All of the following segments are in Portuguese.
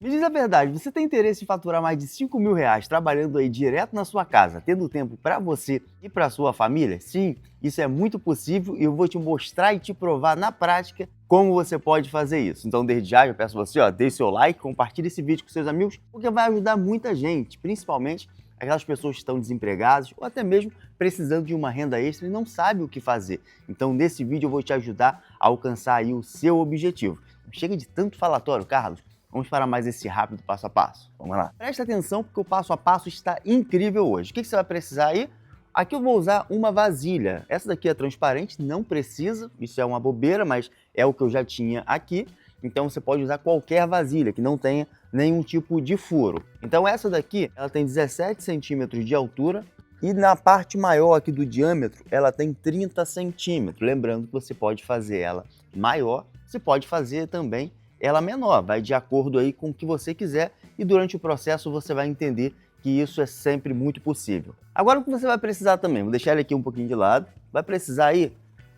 Me diz a verdade, você tem interesse em faturar mais de R$ 5.000 trabalhando aí direto na sua casa, tendo tempo para você e para sua família? Sim, isso é muito possível e eu vou te mostrar e te provar na prática como você pode fazer isso. Então, desde já, eu peço você, deixe seu like, compartilhe esse vídeo com seus amigos, porque vai ajudar muita gente, principalmente aquelas pessoas que estão desempregadas ou até mesmo precisando de uma renda extra e não sabem o que fazer. Então, nesse vídeo eu vou te ajudar a alcançar aí o seu objetivo. Chega de tanto falatório, Carlos. Vamos para mais esse rápido passo a passo. Vamos lá. Presta atenção porque o passo a passo está incrível hoje. O que você vai precisar aí? Aqui eu vou usar uma vasilha. Essa daqui é transparente, não precisa. Isso é uma bobeira, mas é o que eu já tinha aqui. Então você pode usar qualquer vasilha que não tenha nenhum tipo de furo. Então essa daqui, ela tem 17 centímetros de altura e na parte maior aqui do diâmetro, ela tem 30 centímetros. Lembrando que você pode fazer ela maior, você pode fazer também ela menor, vai de acordo aí com o que você quiser e durante o processo você vai entender que isso é sempre muito possível. Agora o que você vai precisar também, vou deixar ele aqui um pouquinho de lado, vai precisar aí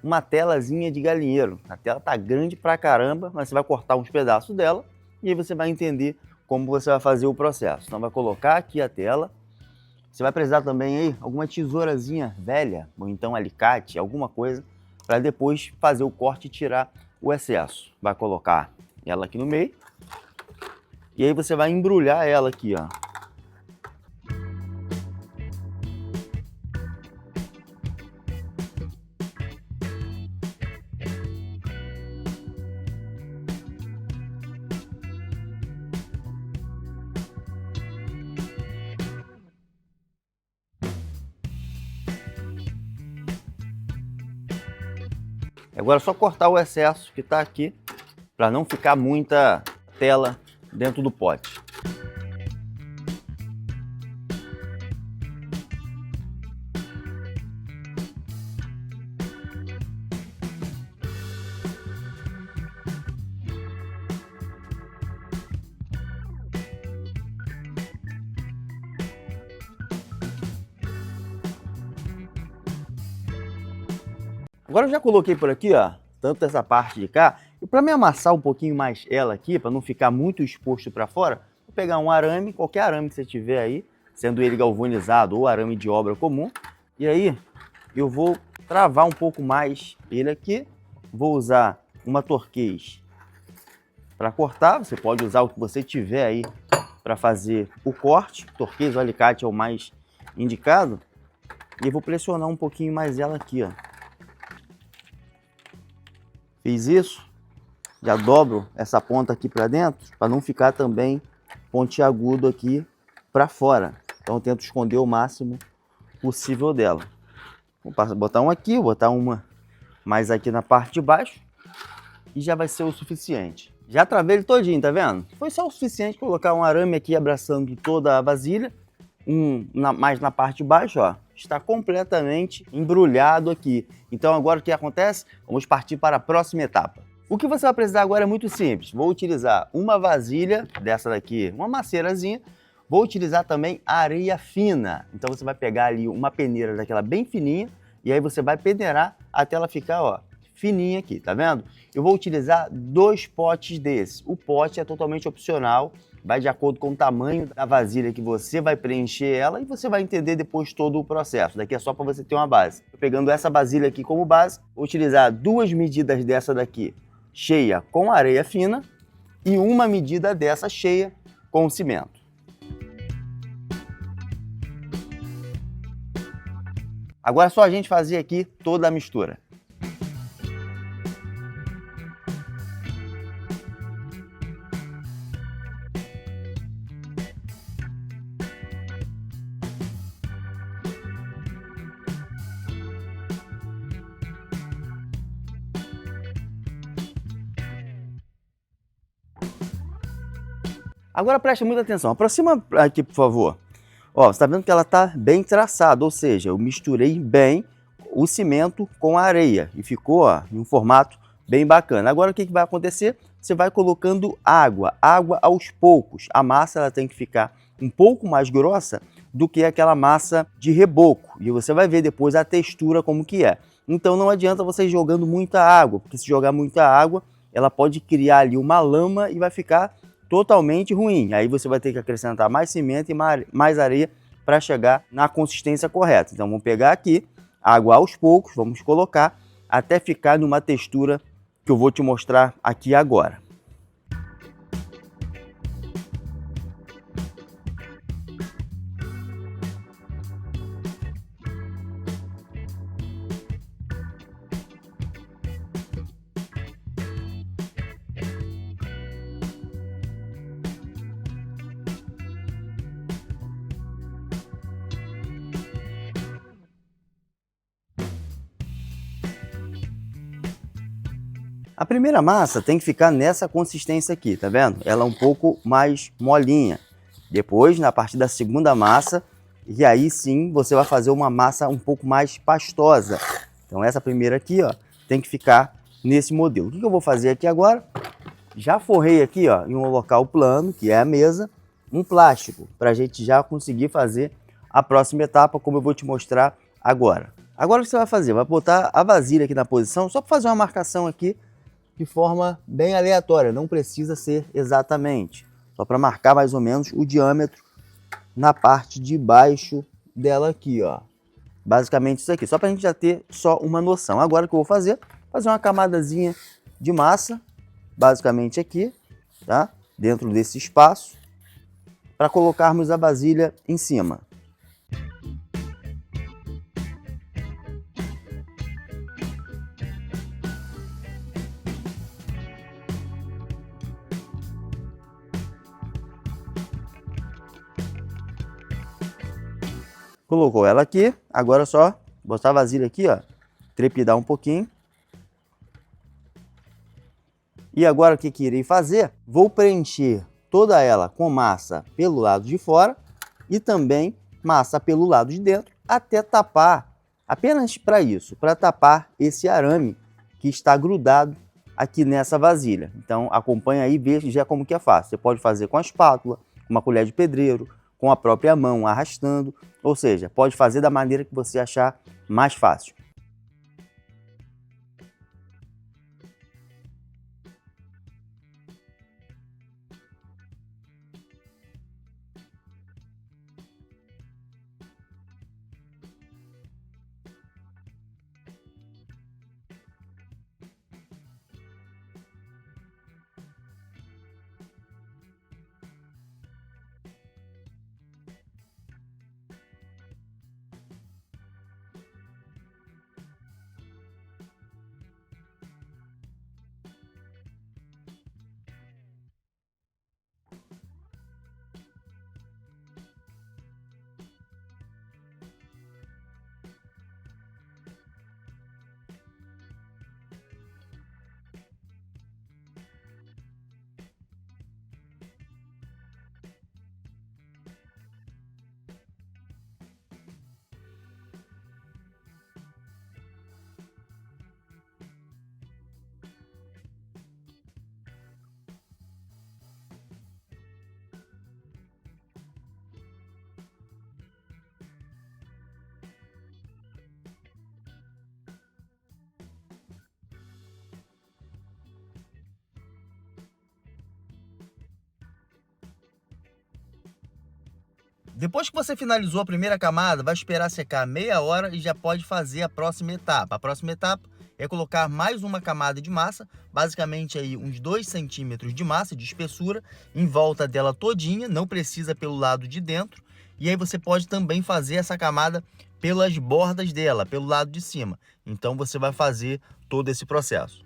uma telazinha de galinheiro. A tela tá grande pra caramba, mas você vai cortar uns pedaços dela e aí você vai entender como você vai fazer o processo. Então vai colocar aqui a tela, você vai precisar também aí alguma tesourazinha velha, ou então alicate, alguma coisa, para depois fazer o corte e tirar o excesso. Vai colocar ela aqui no meio e aí você vai embrulhar ela aqui, ó. Agora é só cortar o excesso que está aqui para não ficar muita tela dentro do pote. Agora eu já coloquei por aqui, ó, tanto essa parte de cá, e para me amassar um pouquinho mais ela aqui, para não ficar muito exposto para fora, vou pegar um arame, qualquer arame que você tiver aí, sendo ele galvanizado ou arame de obra comum, e aí eu vou travar um pouco mais ele aqui, vou usar uma torquês para cortar, você pode usar o que você tiver aí para fazer o corte, torquês ou alicate é o mais indicado, e eu vou pressionar um pouquinho mais ela aqui, ó. Fiz isso, já dobro essa ponta aqui para dentro, para não ficar também pontiagudo aqui para fora. Então eu tento esconder o máximo possível dela. Vou botar um aqui, vou botar uma mais aqui na parte de baixo e já vai ser o suficiente. Já travei ele todinho, tá vendo? Foi só o suficiente colocar um arame aqui abraçando toda a vasilha, mais na parte de baixo, ó. Está completamente embrulhado aqui. Então agora o que acontece? Vamos partir para a próxima etapa. O que você vai precisar agora é muito simples. Vou utilizar uma vasilha dessa daqui, uma maceirazinha. Vou utilizar também areia fina. Então você vai pegar ali uma peneira daquela bem fininha e aí você vai peneirar até ela ficar, ó, fininha aqui, tá vendo? Eu vou utilizar 2 potes desses. O pote é totalmente opcional. Vai de acordo com o tamanho da vasilha que você vai preencher ela e você vai entender depois todo o processo. Daqui é só para você ter uma base. Pegando essa vasilha aqui como base, vou utilizar 2 medidas dessa daqui cheia com areia fina e uma medida dessa cheia com cimento. Agora é só a gente fazer aqui toda a mistura. Agora preste muita atenção, aproxima aqui por favor. Ó, você está vendo que ela está bem traçada, ou seja, eu misturei bem o cimento com a areia e ficou, ó, em um formato bem bacana. Agora o que vai acontecer? Você vai colocando água aos poucos. A massa ela tem que ficar um pouco mais grossa do que aquela massa de reboco e você vai ver depois a textura como que é. Então não adianta você ir jogando muita água, porque se jogar muita água, ela pode criar ali uma lama e vai ficar totalmente ruim. Aí você vai ter que acrescentar mais cimento e mais areia para chegar na consistência correta. Então vamos pegar aqui, água aos poucos, vamos colocar até ficar numa textura que eu vou te mostrar aqui agora. A primeira massa tem que ficar nessa consistência aqui, tá vendo? Ela é um pouco mais molinha. Depois, na parte da segunda massa, e aí sim você vai fazer uma massa um pouco mais pastosa. Então essa primeira aqui, ó, tem que ficar nesse modelo. O que eu vou fazer aqui agora? Já forrei aqui, ó, em um local plano, que é a mesa, um plástico, para a gente já conseguir fazer a próxima etapa, como eu vou te mostrar agora. Agora o que você vai fazer? Vai botar a vasilha aqui na posição, só para fazer uma marcação aqui, de forma bem aleatória, não precisa ser exatamente, só para marcar mais ou menos o diâmetro na parte de baixo dela aqui, ó. Basicamente isso aqui, só para a gente já ter só uma noção. Agora o que eu vou fazer uma camadazinha de massa, basicamente aqui, tá? Dentro desse espaço, para colocarmos a vasilha em cima. Colocou ela aqui, agora é só botar a vasilha aqui, ó, trepidar um pouquinho. E agora o que irei fazer? Vou preencher toda ela com massa pelo lado de fora e também massa pelo lado de dentro, até tapar, apenas para isso, para tapar esse arame que está grudado aqui nessa vasilha. Então acompanha aí e veja já como que é fácil. Você pode fazer com a espátula, com uma colher de pedreiro, com a própria mão arrastando, ou seja, pode fazer da maneira que você achar mais fácil. Depois que você finalizou a primeira camada, vai esperar secar meia hora e já pode fazer a próxima etapa. A próxima etapa é colocar mais uma camada de massa, basicamente aí uns 2 centímetros de massa de espessura, em volta dela todinha, não precisa pelo lado de dentro. E aí você pode também fazer essa camada pelas bordas dela, pelo lado de cima. Então você vai fazer todo esse processo.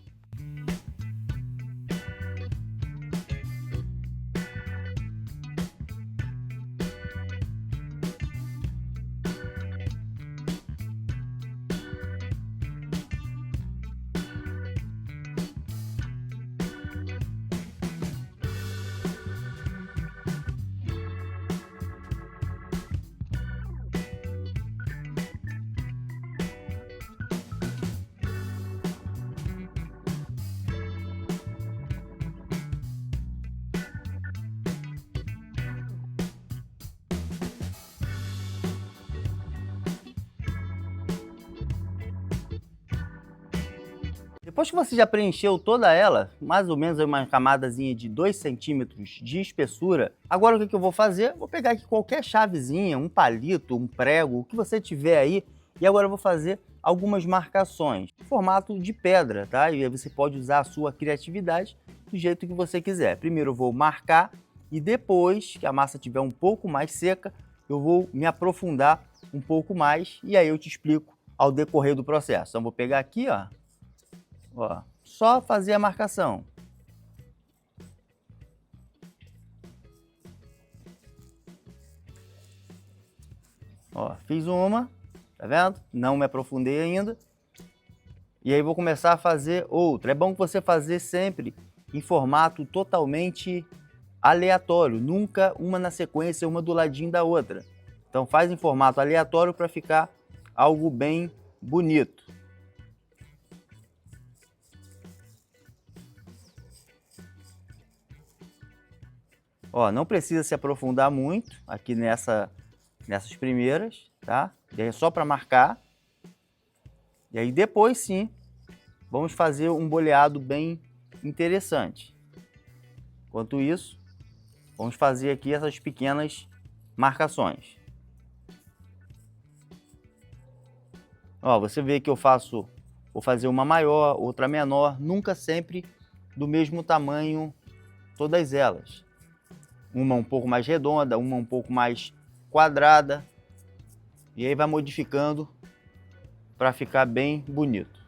Depois que você já preencheu toda ela, mais ou menos uma camadazinha de 2 centímetros de espessura, agora o que eu vou fazer? Vou pegar aqui qualquer chavezinha, um palito, um prego, o que você tiver aí, e agora eu vou fazer algumas marcações, em formato de pedra, tá? E aí você pode usar a sua criatividade do jeito que você quiser. Primeiro eu vou marcar e depois que a massa estiver um pouco mais seca, eu vou me aprofundar um pouco mais e aí eu te explico ao decorrer do processo. Então vou pegar aqui, ó, só fazer a marcação. Ó, fiz uma, tá vendo? Não me aprofundei ainda. E aí vou começar a fazer outra. É bom que você fazer sempre em formato totalmente aleatório, nunca uma na sequência, uma do ladinho da outra. Então faz em formato aleatório para ficar algo bem bonito. Ó, não precisa se aprofundar muito aqui nessas primeiras, tá? E aí é só para marcar. E aí depois sim, vamos fazer um boleado bem interessante. Enquanto isso, vamos fazer aqui essas pequenas marcações. Ó, você vê que eu vou fazer uma maior, outra menor, nunca sempre do mesmo tamanho todas elas. Uma um pouco mais redonda, uma um pouco mais quadrada. E aí vai modificando para ficar bem bonito.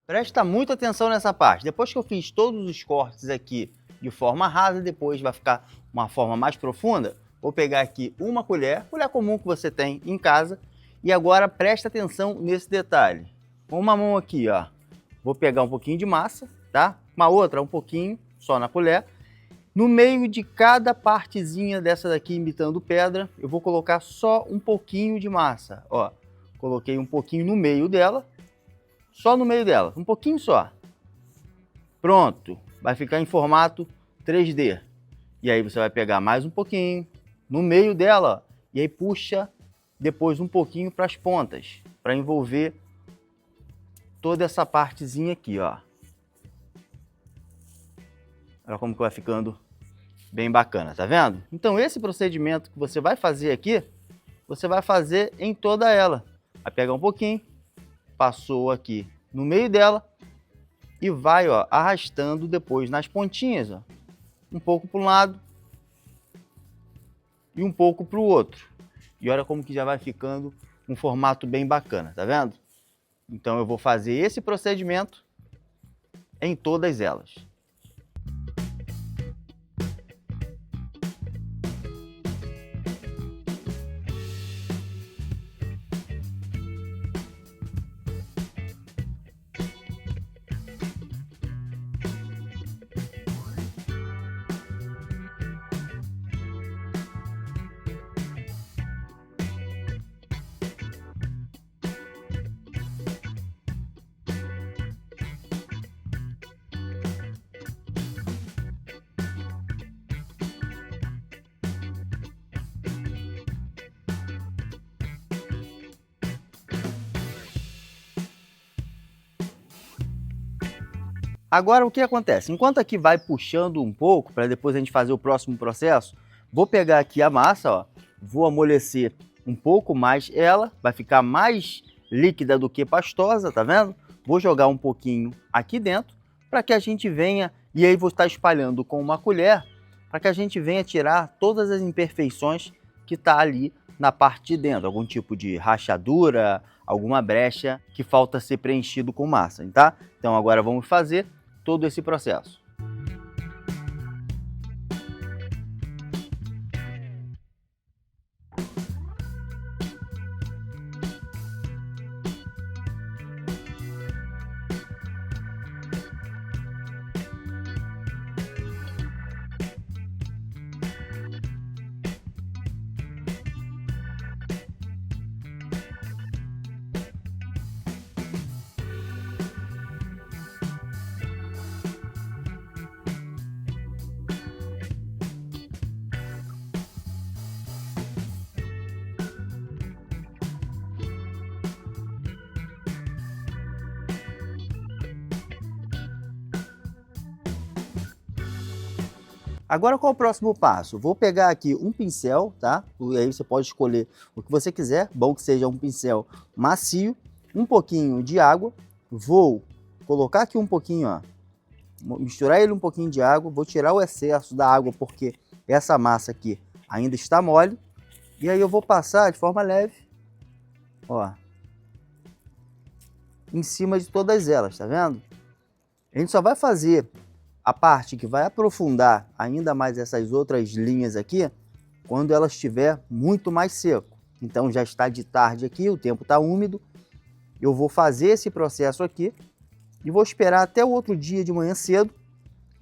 Presta muita atenção nessa parte. Depois que eu fiz todos os cortes aqui de forma rasa, depois vai ficar uma forma mais profunda. Vou pegar aqui uma colher comum que você tem em casa, e agora presta atenção nesse detalhe. Com uma mão aqui, ó, vou pegar um pouquinho de massa, tá? Uma outra, um pouquinho, só na colher. No meio de cada partezinha dessa daqui imitando pedra, eu vou colocar só um pouquinho de massa, ó. Coloquei um pouquinho no meio dela. Só no meio dela, um pouquinho só. Pronto, vai ficar em formato 3D. E aí você vai pegar mais um pouquinho no meio dela, ó, e aí puxa depois um pouquinho para as pontas, para envolver toda essa partezinha aqui, ó. Olha como que vai ficando bem bacana, tá vendo? Então esse procedimento que você vai fazer aqui, você vai fazer em toda ela. Vai pegar um pouquinho, passou aqui no meio dela e vai, ó, arrastando depois nas pontinhas, ó, um pouco para um lado e um pouco para o outro. E olha como que já vai ficando um formato bem bacana, tá vendo? Então eu vou fazer esse procedimento em todas elas. Agora o que acontece? Enquanto aqui vai puxando um pouco, para depois a gente fazer o próximo processo, vou pegar aqui a massa, ó, vou amolecer um pouco mais ela, vai ficar mais líquida do que pastosa, tá vendo? Vou jogar um pouquinho aqui dentro, para que a gente venha, e aí vou estar espalhando com uma colher, para que a gente venha tirar todas as imperfeições que tá ali na parte de dentro, algum tipo de rachadura, alguma brecha que falta ser preenchido com massa, tá? Então agora vamos fazer todo esse processo. Agora qual é o próximo passo? Vou pegar aqui um pincel, tá? E aí você pode escolher o que você quiser, bom que seja um pincel macio, um pouquinho de água, vou colocar aqui um pouquinho, ó, misturar ele um pouquinho de água, vou tirar o excesso da água porque essa massa aqui ainda está mole, e aí eu vou passar de forma leve, ó, em cima de todas elas, tá vendo? A gente só vai fazer a parte que vai aprofundar ainda mais essas outras linhas aqui, quando ela estiver muito mais seco. Então já está de tarde aqui, o tempo está úmido, eu vou fazer esse processo aqui e vou esperar até o outro dia de manhã cedo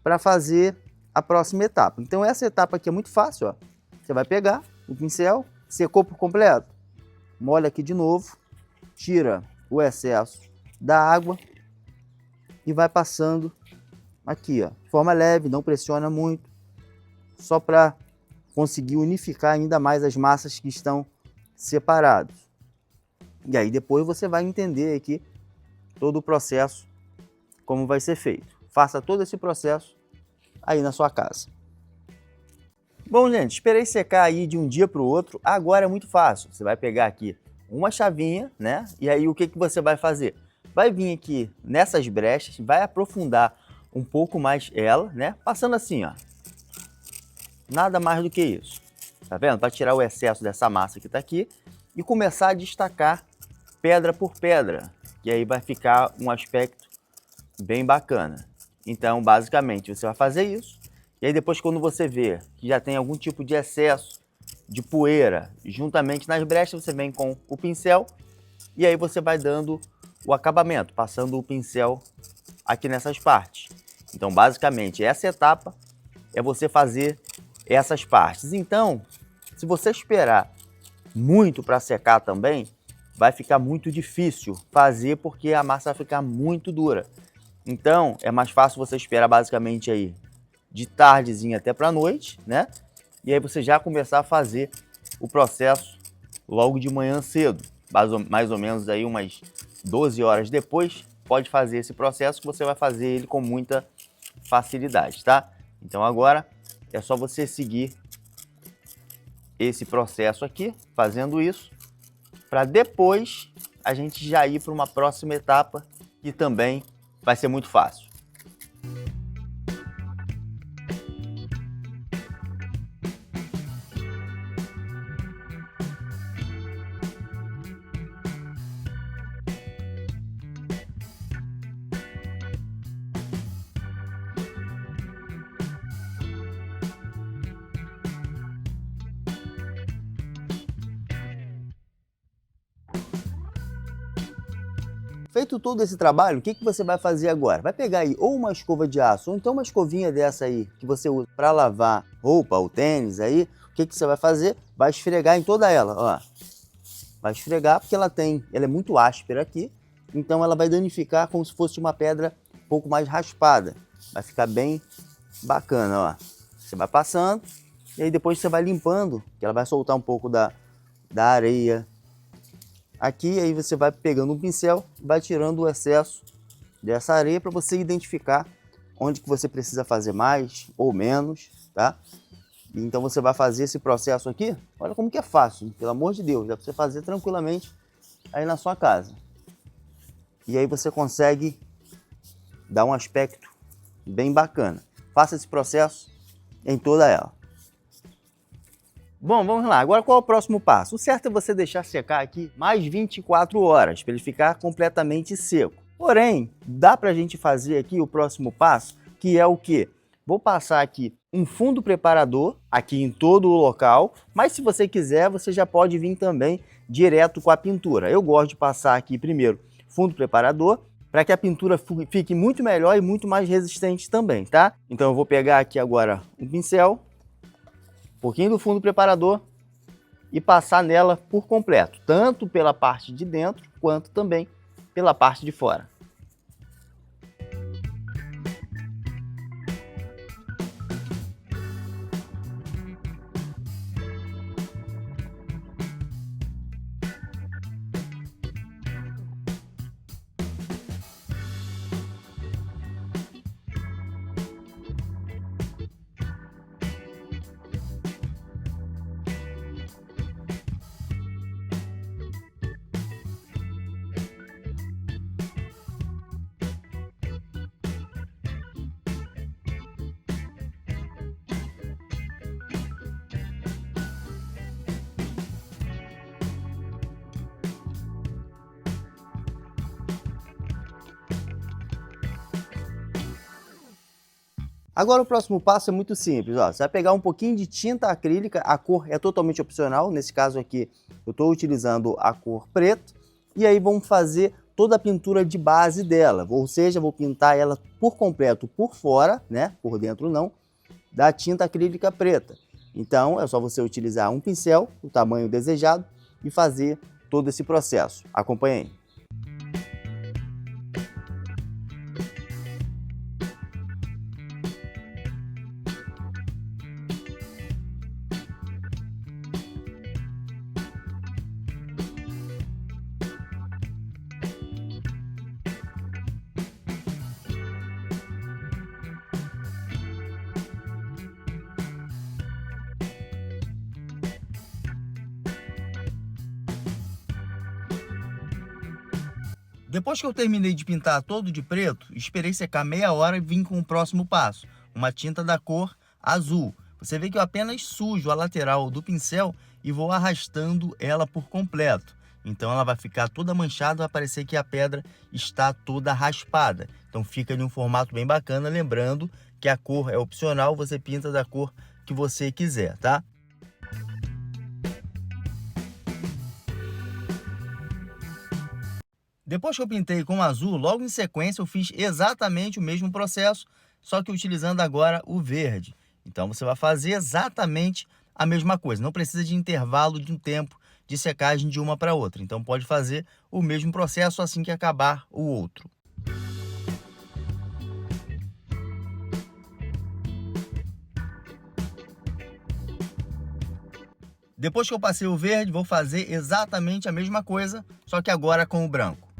para fazer a próxima etapa. Então essa etapa aqui é muito fácil, ó. Você vai pegar o pincel, secou por completo, molha aqui de novo, tira o excesso da água e vai passando aqui, ó, de forma leve, não pressiona muito, só para conseguir unificar ainda mais as massas que estão separadas. E aí depois você vai entender aqui todo o processo, como vai ser feito. Faça todo esse processo aí na sua casa. Bom, gente, esperei secar aí de um dia para o outro, agora é muito fácil. Você vai pegar aqui uma chavinha, né? E aí o que você vai fazer? Vai vir aqui nessas brechas, vai aprofundar um pouco mais ela, né? Passando assim, ó. Nada mais do que isso. Tá vendo? Para tirar o excesso dessa massa que tá aqui e começar a destacar pedra por pedra. E aí vai ficar um aspecto bem bacana. Então, basicamente, você vai fazer isso. E aí depois, quando você vê que já tem algum tipo de excesso de poeira juntamente nas brechas, você vem com o pincel e aí você vai dando o acabamento, passando o pincel aqui nessas partes. Então, basicamente, essa etapa é você fazer essas partes. Então, se você esperar muito para secar também, vai ficar muito difícil fazer porque a massa vai ficar muito dura. Então, é mais fácil você esperar basicamente aí de tardezinha até para a noite, né? E aí você já começar a fazer o processo logo de manhã cedo, mais ou menos aí umas 12 horas depois, pode fazer esse processo que você vai fazer ele com muita facilidade, tá? Então agora é só você seguir esse processo aqui, fazendo isso, para depois a gente já ir para uma próxima etapa que também vai ser muito fácil. Feito todo esse trabalho, o que você vai fazer agora? Vai pegar aí ou uma escova de aço, ou então uma escovinha dessa aí, que você usa para lavar roupa ou tênis aí. O que você vai fazer? Vai esfregar em toda ela, ó. Vai esfregar porque ela é muito áspera aqui, então ela vai danificar como se fosse uma pedra um pouco mais raspada. Vai ficar bem bacana, ó. Você vai passando e aí depois você vai limpando, que ela vai soltar um pouco da areia aqui, aí você vai pegando um pincel, vai tirando o excesso dessa areia para você identificar onde que você precisa fazer mais ou menos, tá? Então você vai fazer esse processo aqui, olha como que é fácil, pelo amor de Deus, dá para você fazer tranquilamente aí na sua casa. E aí você consegue dar um aspecto bem bacana. Faça esse processo em toda ela. Bom, vamos lá. Agora qual é o próximo passo? O certo é você deixar secar aqui mais 24 horas, para ele ficar completamente seco. Porém, dá para a gente fazer aqui o próximo passo, que é o quê? Vou passar aqui um fundo preparador aqui em todo o local, mas se você quiser, você já pode vir também direto com a pintura. Eu gosto de passar aqui primeiro fundo preparador, para que a pintura fique muito melhor e muito mais resistente também, tá? Então eu vou pegar aqui agora um pincel, um pouquinho do fundo preparador e passar nela por completo, tanto pela parte de dentro quanto também pela parte de fora. Agora o próximo passo é muito simples, ó. Você vai pegar um pouquinho de tinta acrílica, a cor é totalmente opcional, nesse caso aqui eu estou utilizando a cor preta, e aí vamos fazer toda a pintura de base dela, ou seja, vou pintar ela por completo por fora, né, por dentro não, da tinta acrílica preta. Então é só você utilizar um pincel, o tamanho desejado, e fazer todo esse processo. Acompanhe aí. Depois que eu terminei de pintar todo de preto, esperei secar meia hora e vim com o próximo passo, uma tinta da cor azul. Você vê que eu apenas sujo a lateral do pincel e vou arrastando ela por completo. Então ela vai ficar toda manchada, vai parecer que a pedra está toda raspada. Então fica de um formato bem bacana, lembrando que a cor é opcional, você pinta da cor que você quiser, tá? Depois que eu pintei com azul, logo em sequência eu fiz exatamente o mesmo processo, só que utilizando agora o verde. Então você vai fazer exatamente a mesma coisa, não precisa de intervalo de um tempo de secagem de uma para outra. Então pode fazer o mesmo processo assim que acabar o outro. Depois que eu passei o verde, vou fazer exatamente a mesma coisa, só que agora com o branco.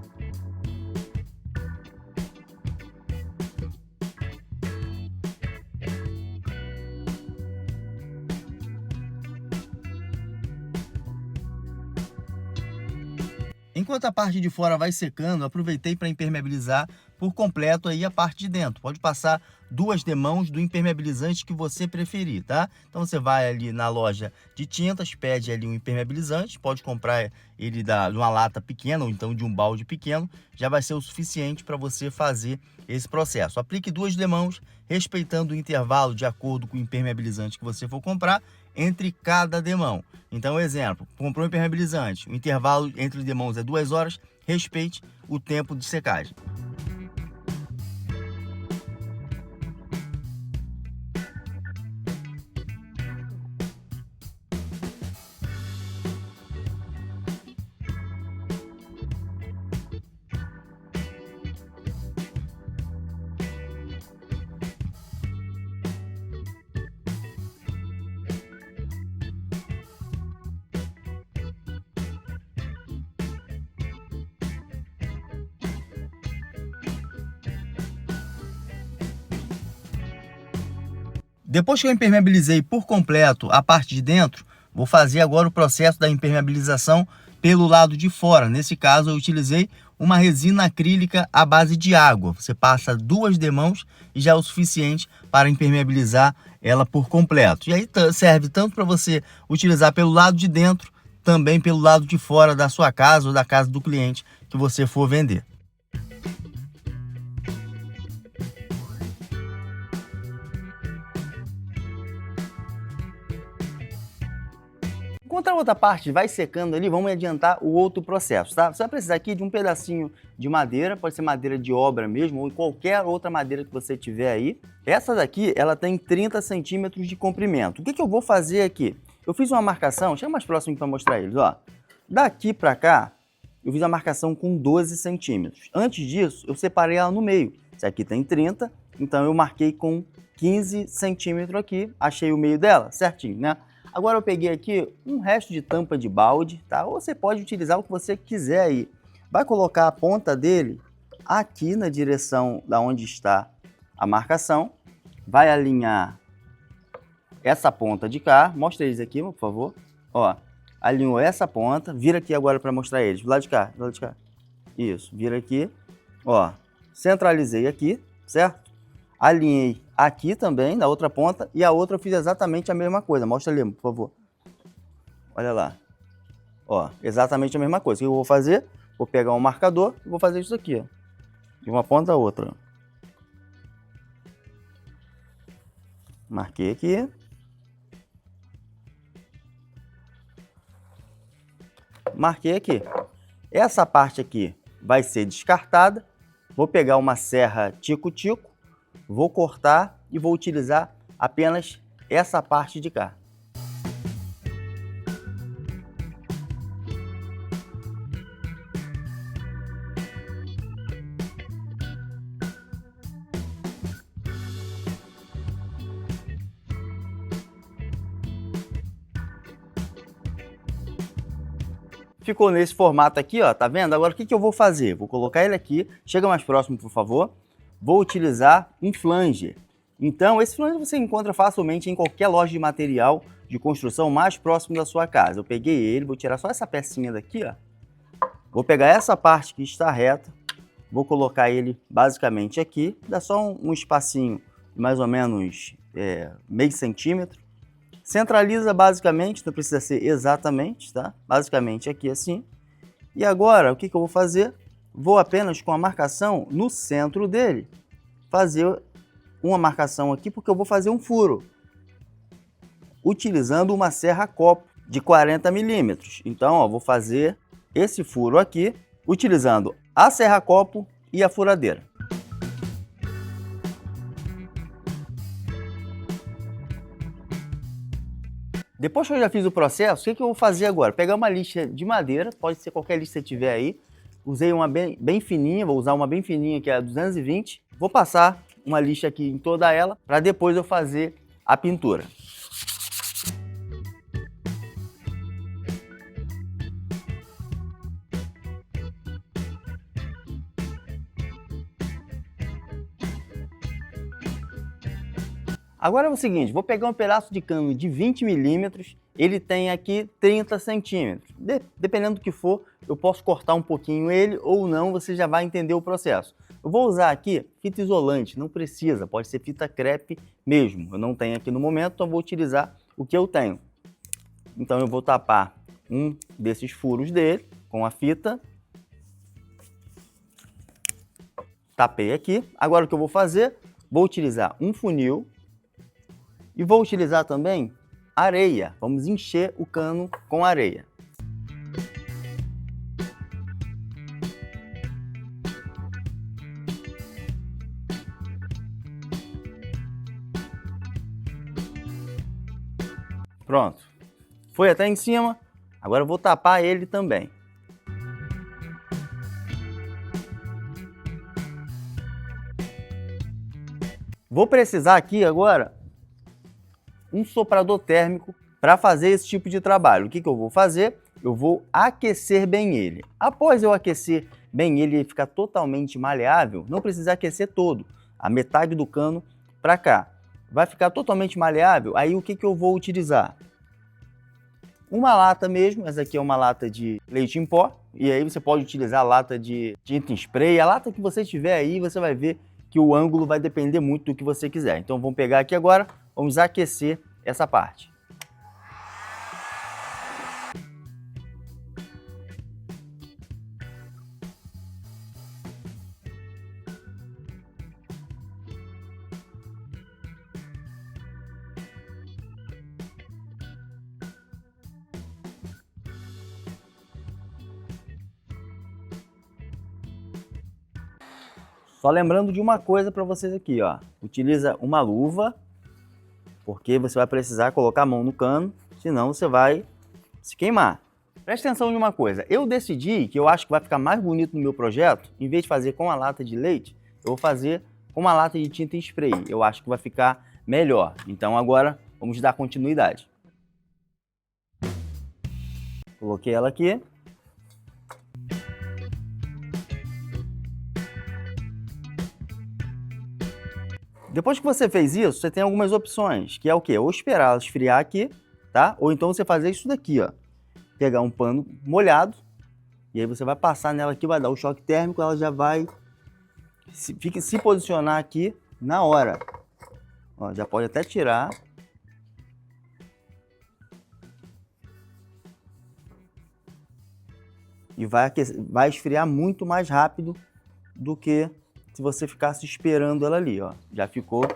Enquanto a parte de fora vai secando, aproveitei para impermeabilizar por completo aí a parte de dentro. Pode passar 2 demãos do impermeabilizante que você preferir, tá? Então você vai ali na loja de tintas, pede ali um impermeabilizante, pode comprar ele de uma lata pequena ou então de um balde pequeno, já vai ser o suficiente para você fazer esse processo. Aplique 2 demãos, respeitando o intervalo de acordo com o impermeabilizante que você for comprar entre cada demão. Então, exemplo, comprou um impermeabilizante, o intervalo entre os demãos é 2 horas, respeite o tempo de secagem. Depois que eu impermeabilizei por completo a parte de dentro, vou fazer agora o processo da impermeabilização pelo lado de fora. Nesse caso, eu utilizei uma resina acrílica à base de água. Você passa 2 demãos e já é o suficiente para impermeabilizar ela por completo. E aí serve tanto para você utilizar pelo lado de dentro, também pelo lado de fora da sua casa ou da casa do cliente que você for vender. Enquanto a outra parte vai secando ali, vamos adiantar o outro processo, tá? Você vai precisar aqui de um pedacinho de madeira, pode ser madeira de obra mesmo, ou qualquer outra madeira que você tiver aí. Essa daqui, ela tem 30 centímetros de comprimento. O que eu vou fazer aqui? Eu fiz uma marcação, chega mais próximo para mostrar eles, ó. Daqui para cá, eu fiz a marcação com 12 centímetros. Antes disso, eu separei ela no meio. Essa aqui tem 30, então eu marquei com 15 centímetros aqui, achei o meio dela, certinho, né? Agora eu peguei aqui um resto de tampa de balde, tá? Ou você pode utilizar o que você quiser aí. Vai colocar a ponta dele aqui na direção da onde está a marcação. Vai alinhar essa ponta de cá. Mostra eles aqui, por favor. Ó, alinhou essa ponta. Vira aqui agora para mostrar eles. Do lado de cá, do lado de cá. Isso, vira aqui. Ó, centralizei aqui, certo? Alinhei aqui também, na outra ponta, e a outra eu fiz exatamente a mesma coisa. Mostra ali, por favor. Olha lá. Ó, exatamente a mesma coisa. O que eu vou fazer? Vou pegar um marcador e vou fazer isso aqui, ó. De uma ponta a outra. Marquei aqui. Marquei aqui. Essa parte aqui vai ser descartada. Vou pegar uma serra tico-tico. Vou cortar e vou utilizar apenas essa parte de cá. Ficou nesse formato aqui, ó, tá vendo? Agora o que eu vou fazer? Vou colocar ele aqui, chega mais próximo, por favor. Vou utilizar um flanger. Então, esse flanger você encontra facilmente em qualquer loja de material de construção mais próximo da sua casa. Eu peguei ele, vou tirar só essa pecinha daqui, ó. Vou pegar essa parte que está reta, vou colocar ele basicamente aqui, dá só um espacinho de mais ou menos meio centímetro. Centraliza basicamente, não precisa ser exatamente, tá? Basicamente aqui assim. E agora, o que eu vou fazer? Vou apenas com a marcação no centro dele, fazer uma marcação aqui, porque eu vou fazer um furo, utilizando uma serra copo de 40 milímetros. Então, ó, vou fazer esse furo aqui, utilizando a serra copo e a furadeira. Depois que eu já fiz o processo, o que eu vou fazer agora? Pegar uma lixa de madeira, pode ser qualquer lixa que você tiver aí. Usei uma bem fininha, vou usar uma bem fininha que é a 220. Vou passar uma lixa aqui em toda ela, para depois eu fazer a pintura. Agora é o seguinte, vou pegar um pedaço de cano de 20 milímetros, ele tem aqui 30 centímetros. Dependendo do que for, eu posso cortar um pouquinho ele ou não, você já vai entender o processo. Eu vou usar aqui fita isolante, não precisa, pode ser fita crepe mesmo. Eu não tenho aqui no momento, então vou utilizar o que eu tenho. Então eu vou tapar um desses furos dele com a fita. Tapei aqui. Agora o que eu vou fazer? Vou utilizar um funil. E vou utilizar também areia. Vamos encher o cano com areia. Pronto. Foi até em cima. Agora eu vou tapar ele também. Vou precisar aqui agora um soprador térmico para fazer esse tipo de trabalho. O que eu vou fazer? Eu vou aquecer bem ele. Após eu aquecer bem ele e ficar totalmente maleável, não precisa aquecer todo, a metade do cano para cá. vai ficar totalmente maleável. Aí o que eu vou utilizar? Uma lata mesmo, essa aqui é uma lata de leite em pó, e aí você pode utilizar a lata de tinta em spray, a lata que você tiver aí, você vai ver que o ângulo vai depender muito do que você quiser. Então vamos pegar aqui agora, vamos aquecer essa parte. Só lembrando de uma coisa para vocês aqui, ó. Utiliza uma luva, porque você vai precisar colocar a mão no cano, senão você vai se queimar. Presta atenção em uma coisa, eu decidi que eu acho que vai ficar mais bonito no meu projeto, em vez de fazer com a lata de leite, eu vou fazer com uma lata de tinta em spray. Eu acho que vai ficar melhor. Então agora vamos dar continuidade. Coloquei ela aqui. Depois que você fez isso, você tem algumas opções, que é o quê? Ou esperar ela esfriar aqui, tá? Ou então você fazer isso daqui, ó. Pegar um pano molhado, e aí você vai passar nela aqui, vai dar o choque térmico, ela já vai se posicionar aqui na hora. Ó, já pode até tirar. E vai esfriar muito mais rápido do que se você ficasse esperando ela ali, ó. Já ficou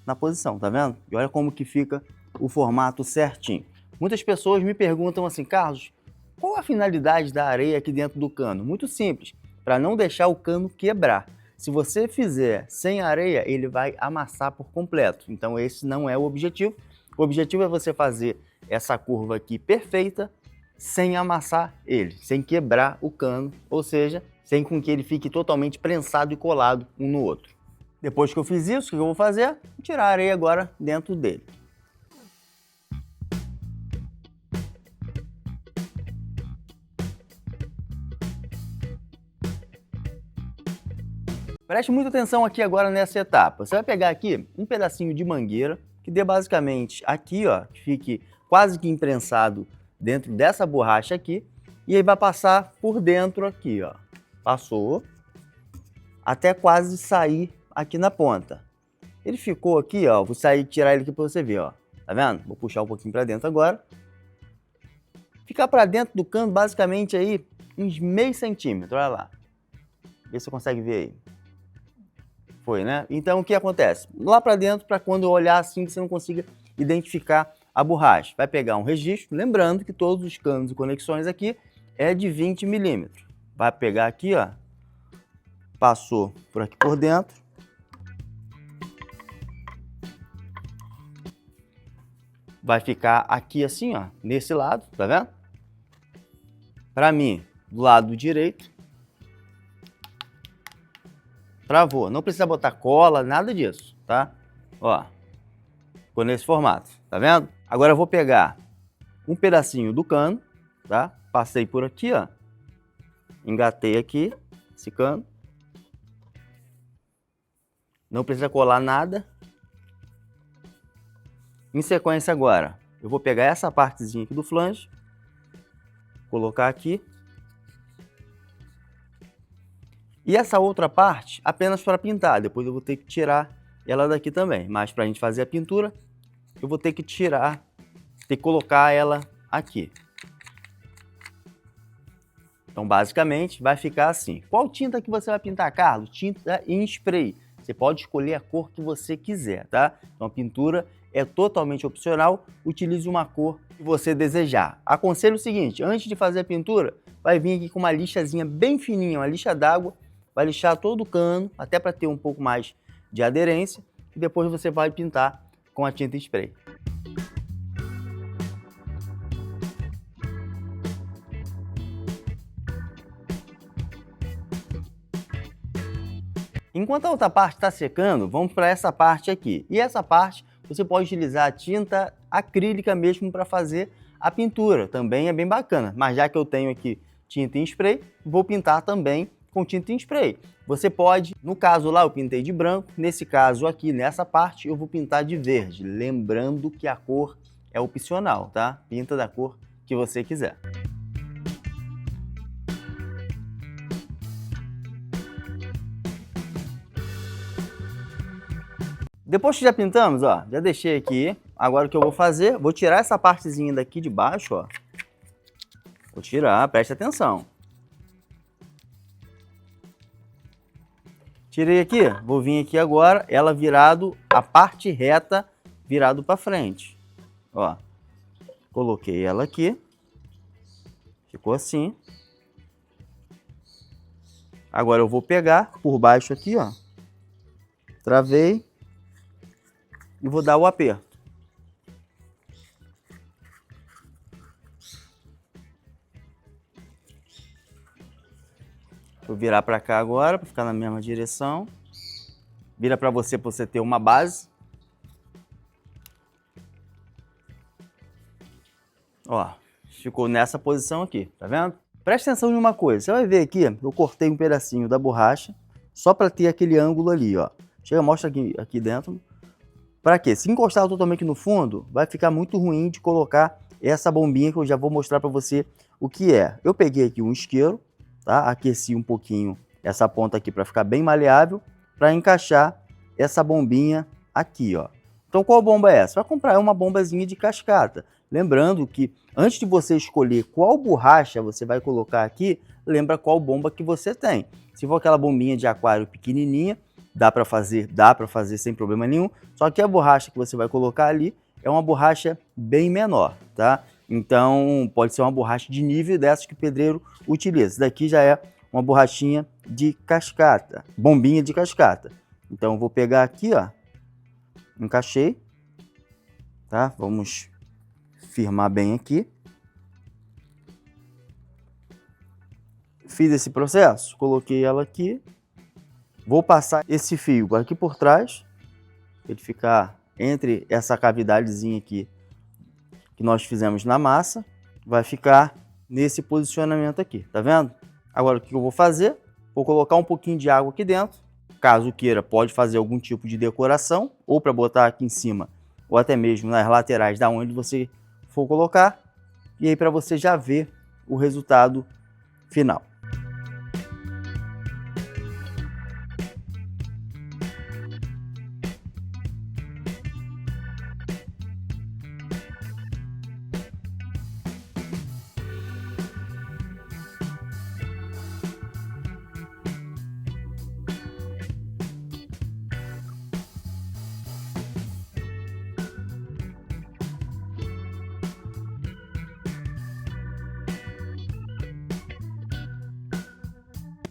na posição, tá vendo? E olha como que fica o formato certinho. Muitas pessoas me perguntam assim, Carlos, qual a finalidade da areia aqui dentro do cano? Muito simples, para não deixar o cano quebrar. Se você fizer sem areia, ele vai amassar por completo. Então esse não é o objetivo. O objetivo é você fazer essa curva aqui perfeita, sem amassar ele, sem quebrar o cano, ou seja, sem com que ele fique totalmente prensado e colado um no outro. Depois que eu fiz isso, o que eu vou fazer? Vou tirar a areia agora dentro dele. Preste muita atenção aqui agora nessa etapa. Você vai pegar aqui um pedacinho de mangueira, que dê basicamente aqui, ó, que fique quase que imprensado dentro dessa borracha aqui, e aí vai passar por dentro aqui, ó. Passou, até quase sair aqui na ponta. Ele ficou aqui, ó, vou tirar ele aqui para você ver, ó. Tá vendo? Vou puxar um pouquinho para dentro agora. Ficar para dentro do cano basicamente aí uns meio centímetro, olha lá. Vê se você consegue ver aí. Foi, né? Então o que acontece? Lá para dentro, para quando eu olhar assim, você não consiga identificar a borracha. Vai pegar um registro, lembrando que todos os canos e conexões aqui é de 20 milímetros. Vai pegar aqui, ó, passou por aqui por dentro. Vai ficar aqui assim, ó, nesse lado, tá vendo? Para mim, do lado direito. Travou. Não precisa botar cola, nada disso, tá? Ó, ficou nesse formato, tá vendo? Agora eu vou pegar um pedacinho do cano, tá? Passei por aqui, ó. Engatei aqui esse cano. Não precisa colar nada. Em sequência agora, eu vou pegar essa partezinha aqui do flange, colocar aqui. E essa outra parte apenas para pintar, depois eu vou ter que tirar ela daqui também. Mas para a gente fazer a pintura, eu vou ter que tirar, ter que colocar ela aqui. Então basicamente vai ficar assim. Qual tinta que você vai pintar, Carlos? Tinta em spray. Você pode escolher a cor que você quiser, tá? Então a pintura é totalmente opcional, utilize uma cor que você desejar. Aconselho o seguinte, antes de fazer a pintura, vai vir aqui com uma lixazinha bem fininha, uma lixa d'água, vai lixar todo o cano, até para ter um pouco mais de aderência, e depois você vai pintar com a tinta spray. Enquanto a outra parte está secando, vamos para essa parte aqui. E essa parte você pode utilizar a tinta acrílica mesmo para fazer a pintura. Também é bem bacana. Mas já que eu tenho aqui tinta em spray, vou pintar também com tinta em spray. Você pode, no caso lá eu pintei de branco, nesse caso aqui, nessa parte, eu vou pintar de verde. Lembrando que a cor é opcional, tá? Pinta da cor que você quiser. Depois que já pintamos, ó, já deixei aqui. Agora o que eu vou fazer, vou tirar essa partezinha daqui de baixo, ó. Vou tirar, preste atenção. Tirei aqui, vou vir aqui agora, ela virado, a parte reta virado para frente. Ó, coloquei ela aqui. Ficou assim. Agora eu vou pegar por baixo aqui, ó. Travei. E vou dar o aperto. Vou virar para cá agora, para ficar na mesma direção. Vira para você ter uma base. Ó, ficou nessa posição aqui, tá vendo? Presta atenção em uma coisa. Você vai ver aqui, eu cortei um pedacinho da borracha, só para ter aquele ângulo ali, ó. Chega, mostra aqui dentro. Para quê? Se encostar totalmente no fundo, vai ficar muito ruim de colocar essa bombinha que eu já vou mostrar para você o que é. Eu peguei aqui um isqueiro, tá? Aqueci um pouquinho essa ponta aqui para ficar bem maleável, para encaixar essa bombinha aqui, ó. Então qual bomba é essa? Vai comprar uma bombazinha de cascata. Lembrando que antes de você escolher qual borracha você vai colocar aqui, lembra qual bomba que você tem. Se for aquela bombinha de aquário pequenininha, dá para fazer sem problema nenhum, só que a borracha que você vai colocar ali é uma borracha bem menor, tá? Então pode ser uma borracha de nível dessas que o pedreiro utiliza. Essa daqui já é uma borrachinha de cascata, bombinha de cascata. Então eu vou pegar aqui, ó, encaixei, tá? Vamos firmar bem aqui. Fiz esse processo, coloquei ela aqui. Vou passar esse fio aqui por trás, para ele ficar entre essa cavidadezinha aqui que nós fizemos na massa. Vai ficar nesse posicionamento aqui, tá vendo? Agora o que eu vou fazer? Vou colocar um pouquinho de água aqui dentro. Caso queira, pode fazer algum tipo de decoração, ou para botar aqui em cima, ou até mesmo nas laterais da onde você for colocar. E aí para você já ver o resultado final.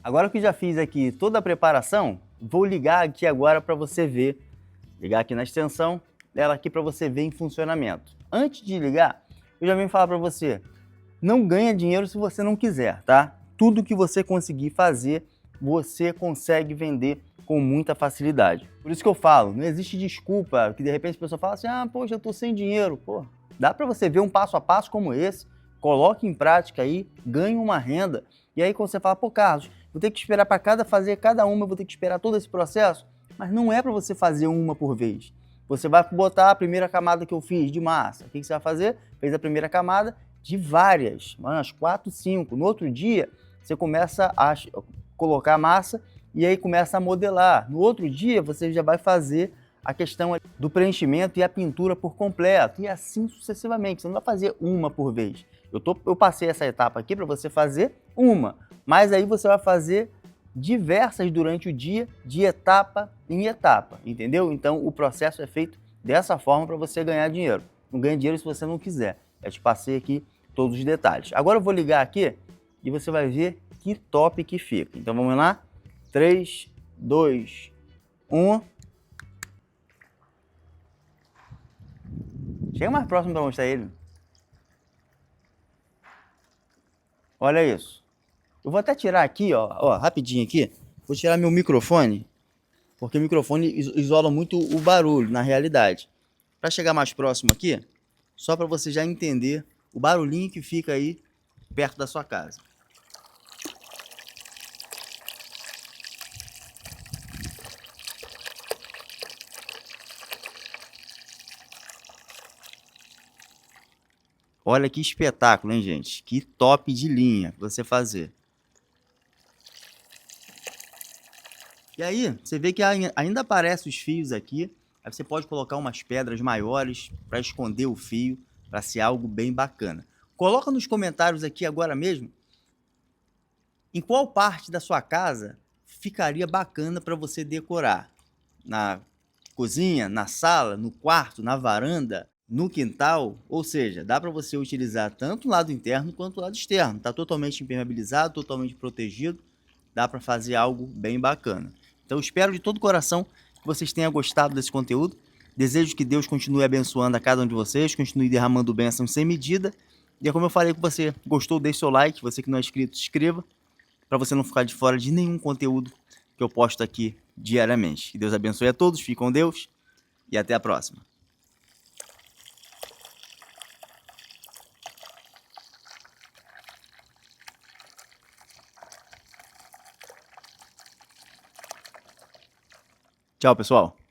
Agora que já fiz aqui toda a preparação, vou ligar aqui agora para você ver. Ligar aqui na extensão, ela aqui para você ver em funcionamento. Antes de ligar, eu já vim falar para você, não ganha dinheiro se você não quiser, tá? Tudo que você conseguir fazer, você consegue vender com muita facilidade. Por isso que eu falo, não existe desculpa, que de repente a pessoa fala assim, ah, poxa, eu tô sem dinheiro. Pô, dá para você ver um passo a passo como esse, coloque em prática aí, ganhe uma renda. E aí quando você fala, pô, Carlos, vou ter que esperar para fazer cada uma, vou ter que esperar todo esse processo. Mas não é para você fazer uma por vez. Você vai botar a primeira camada que eu fiz de massa. O que você vai fazer? Fez a primeira camada de várias, umas 4, 5. No outro dia, você começa a colocar a massa e aí começa a modelar. No outro dia, você já vai fazer a questão do preenchimento e a pintura por completo. E assim sucessivamente. Você não vai fazer uma por vez. Eu passei essa etapa aqui para você fazer uma. Mas aí você vai fazer diversas durante o dia, de etapa em etapa, entendeu? Então o processo é feito dessa forma para você ganhar dinheiro. Não ganha dinheiro se você não quiser. Eu te passei aqui todos os detalhes. Agora eu vou ligar aqui e você vai ver que top que fica. Então vamos lá? 3, 2, 1. Chega mais próximo para mostrar ele. Olha isso. Eu vou até tirar aqui, ó, rapidinho aqui. Vou tirar meu microfone, porque o microfone isola muito o barulho, na realidade. Para chegar mais próximo aqui, só para você já entender o barulhinho que fica aí perto da sua casa. Olha que espetáculo, hein, gente? Que top de linha pra você fazer. E aí, você vê que ainda aparecem os fios aqui. Aí você pode colocar umas pedras maiores para esconder o fio, para ser algo bem bacana. Coloca nos comentários aqui agora mesmo em qual parte da sua casa ficaria bacana para você decorar. Na cozinha, na sala, no quarto, na varanda, no quintal, ou seja, dá para você utilizar tanto o lado interno quanto o lado externo. Está totalmente impermeabilizado, totalmente protegido, dá para fazer algo bem bacana. Então espero de todo o coração que vocês tenham gostado desse conteúdo. Desejo que Deus continue abençoando a cada um de vocês, continue derramando bênçãos sem medida. E é como eu falei com você, gostou, deixe seu like, você que não é inscrito, se inscreva, para você não ficar de fora de nenhum conteúdo que eu posto aqui diariamente. Que Deus abençoe a todos, fique com Deus e até a próxima. Tchau, pessoal.